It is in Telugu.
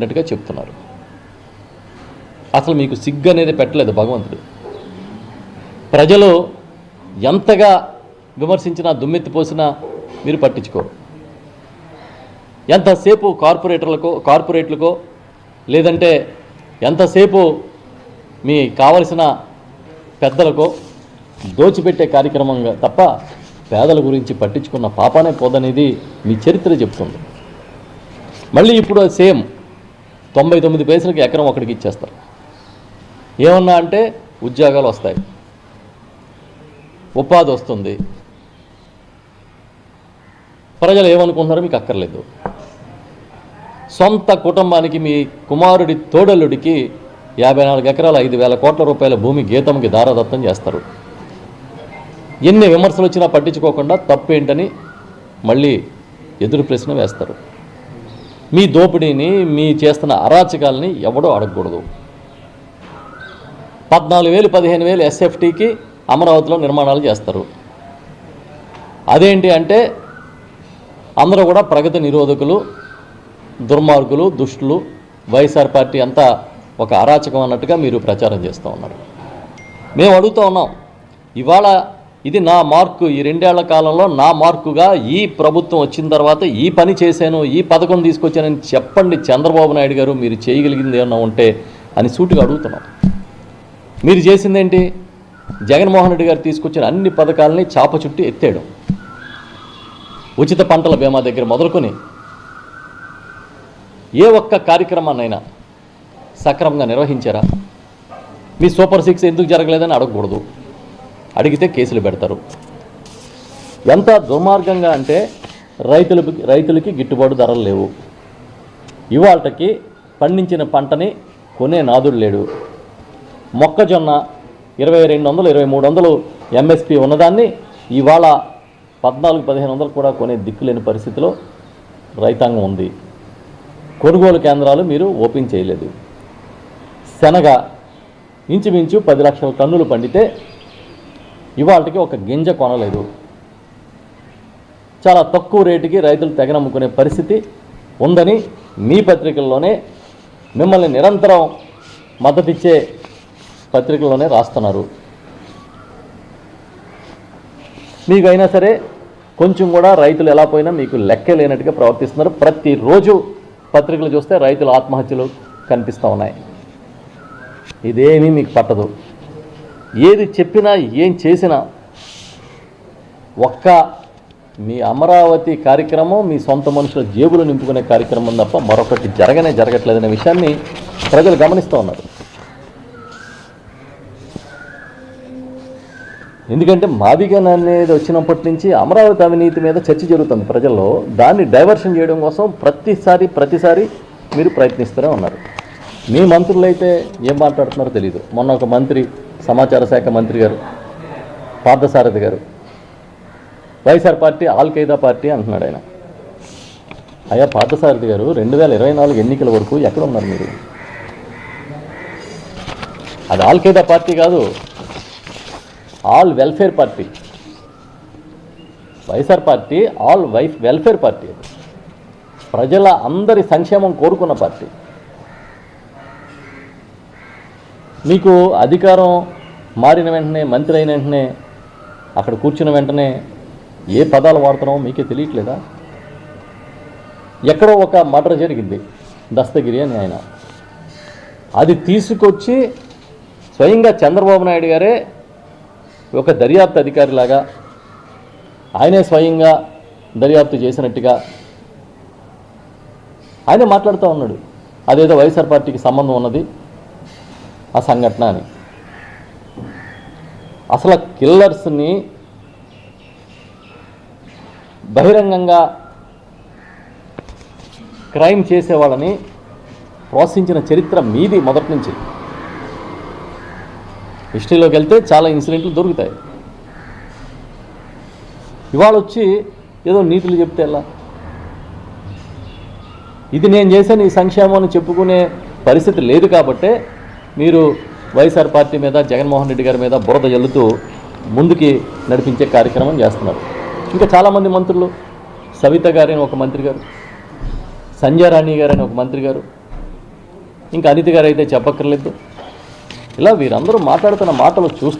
అన్నట్టుగా చెప్తున్నారు. అసలు మీకు సిగ్గు అనేది పెట్టలేదు భగవంతుడు. ప్రజలు ఎంతగా విమర్శించినా దుమ్మెత్తిపోసినా మీరు పట్టించుకోరు. ఎంతసేపు కార్పొరేట్లకో లేదంటే ఎంతసేపు మీ కావలసిన పెద్దలకో దోచిపెట్టే కార్యక్రమంగా తప్ప పేదల గురించి పట్టించుకున్న పాపానే పోదనేది మీ చరిత్ర చెప్తుంది. మళ్ళీ ఇప్పుడు సేమ్ 99 పైసలకి ఎకరం ఒకటికి ఇచ్చేస్తారు. ఏమన్నా అంటే ఉద్యోగాలు వస్తాయి, ఉపాధి వస్తుంది, ప్రజలు ఏమనుకుంటున్నారో మీకు అక్కర్లేదు. సొంత కుటుంబానికి మీ కుమారుడి తోడల్లుడికి 54 ఎకరాల 5,000 కోట్ల రూపాయల భూమి గీతంకి దారాదత్తం చేస్తారు. ఎన్ని విమర్శలు వచ్చినా పట్టించుకోకుండా తప్పేంటని మళ్ళీ ఎదురు ప్రశ్న వేస్తారు. మీ దోపిడీని, మీ చేస్తున్న అరాచకాలని ఎవడో అడగకూడదు. 14,000 15,000 ఎస్ఎఫ్టీకి అమరావతిలో నిర్మాణాలు చేస్తారు. అదేంటి అంటే అందరూ కూడా ప్రగతి నిరోధకులు, దుర్మార్గులు, దుష్టులు, వైఎస్ఆర్ పార్టీ అంతా ఒక అరాచకం అన్నట్టుగా మీరు ప్రచారం చేస్తూ ఉన్నారు. మేము అడుగుతూ ఉన్నాం, ఇవాళ ఇది నా మార్కు, ఈ 2 ఏళ్ల కాలంలో నా మార్కుగా ఈ ప్రభుత్వం వచ్చిన తర్వాత ఈ పని చేశాను, ఈ పథకం తీసుకొచ్చానని చెప్పండి చంద్రబాబు నాయుడు గారు, మీరు చేయగలిగింది ఏమన్నా ఉంటే అని సూటిగా అడుగుతున్నాం. మీరు చేసిందేంటి? జగన్మోహన్ రెడ్డి గారు తీసుకొచ్చిన అన్ని పథకాలని చాప చుట్టి ఎత్తాడు. ఉచిత పంటల బీమా దగ్గర మొదలుకొని ఏ ఒక్క కార్యక్రమాన్నైనా సక్రమంగా నిర్వహించారా? మీ సూపర్ 6 ఎందుకు జరగలేదని అడగకూడదు, అడిగితే కేసులు పెడతారు. ఎంత దుర్మార్గంగా అంటే రైతులకి గిట్టుబాటు ధరలు లేవు. ఇవాళకి పండించిన పంటని కొనే నాదుడు లేడు. మొక్కజొన్న 2,200 2,300 ఎంఎస్పి ఉన్నదాన్ని ఇవాళ 14,000-1500 కూడా కొనే దిక్కులేని పరిస్థితిలో రైతాంగం ఉంది. కొనుగోలు కేంద్రాలు మీరు ఓపెన్ చేయలేదు. శనగ ఇంచుమించు 10 లక్షల టన్నులు పండితే ఇవాళకి ఒక గింజ కొనలేదు. చాలా తక్కువ రేటుకి రైతులు తెగనమ్ముకునే పరిస్థితి ఉందని మీ పత్రికల్లోనే, మిమ్మల్ని నిరంతరం మద్దతిచ్చే పత్రికల్లోనే రాస్తున్నారు. మీకైనా సరే కొంచెం కూడా రైతులు ఎలా పోయినా మీకు లెక్కే లేనట్టుగా ప్రవర్తిస్తున్నారు. ప్రతిరోజు పత్రికలు చూస్తే రైతుల ఆత్మహత్యలు కనిపిస్తూ ఉన్నాయి. ఇదేమీ మీకు పట్టదు. ఏది చెప్పినా ఏం చేసినా ఒక్క మీ అమరావతి కార్యక్రమం, మీ సొంత మనుషుల జేబులు నింపుకునే కార్యక్రమం తప్ప మరొకటి జరగట్లేదనే విషయాన్ని ప్రజలు గమనిస్తూ ఉన్నారు. ఎందుకంటే మాదిగన్ అనేది వచ్చినప్పటి నుంచి అమరావతి అవినీతి మీద చర్చ జరుగుతుంది ప్రజల్లో. దాన్ని డైవర్షన్ చేయడం కోసం ప్రతిసారి మీరు ప్రయత్నిస్తూనే ఉన్నారు. మీ మంత్రులు అయితే ఏం మాట్లాడుతున్నారో తెలియదు. మొన్న ఒక మంత్రి, సమాచార శాఖ మంత్రి గారు పార్థసారథి గారు, YSR party all Qaeda party అంటున్నాడు ఆయన. అయ్యా పార్థసారథి గారు, 2024 ఎన్నికల వరకు ఎక్కడ ఉన్నారు మీరు? అది ఆల్ ఖైదా పార్టీ కాదు, all welfare party. YSR party all welfare party. అది ప్రజల అందరి సంక్షేమం కోరుకున్న పార్టీ. మీకు అధికారం మారిన వెంటనే, మంత్రి అయిన వెంటనే, అక్కడ కూర్చున్న వెంటనే ఏ పదాలు వాడుతున్నామో మీకే తెలియట్లేదా? ఎక్కడో ఒక మర్డర్ జరిగింది, దస్తగిరి అని ఆయన. అది తీసుకొచ్చి స్వయంగా చంద్రబాబు నాయుడు గారే ఒక దర్యాప్తు అధికారిలాగా ఆయనే స్వయంగా దర్యాప్తు చేసినట్టుగా ఆయనే మాట్లాడుతూ ఉన్నాడు. అదేదో వైఎస్ఆర్ పార్టీకి సంబంధం ఉన్నది ఆ సంఘటన అని. అసలు కిల్లర్స్ని బహిరంగంగా క్రైమ్ చేసేవాళ్ళని ప్రోత్సహించిన చరిత్ర మీది మొదటి నుంచి. హిస్టరీలోకి వెళ్తే చాలా ఇన్సిడెంట్లు దొరుకుతాయి. ఇవాళ వచ్చి ఏదో నీతులు చెప్తే ఎలా? ఇది నేను చేశాను ఈ సంక్షేమం అని చెప్పుకునే పరిస్థితి లేదు కాబట్టే మీరు వైఎస్ఆర్ పార్టీ మీద, జగన్మోహన్ రెడ్డి గారి మీద బురద జల్లుతూ ముందుకి నడిపించే కార్యక్రమం చేస్తున్నారు. ఇంకా చాలామంది మంత్రులు, సవిత గారని ఒక మంత్రి గారు, సంజయ్ రాణి గారని ఒక మంత్రి గారు, ఇంకా అనిత గారు అయితే చెప్పక్కర్లేదు. ఇలా వీరందరూ మాట్లాడుతున్న మాటలు చూస్తే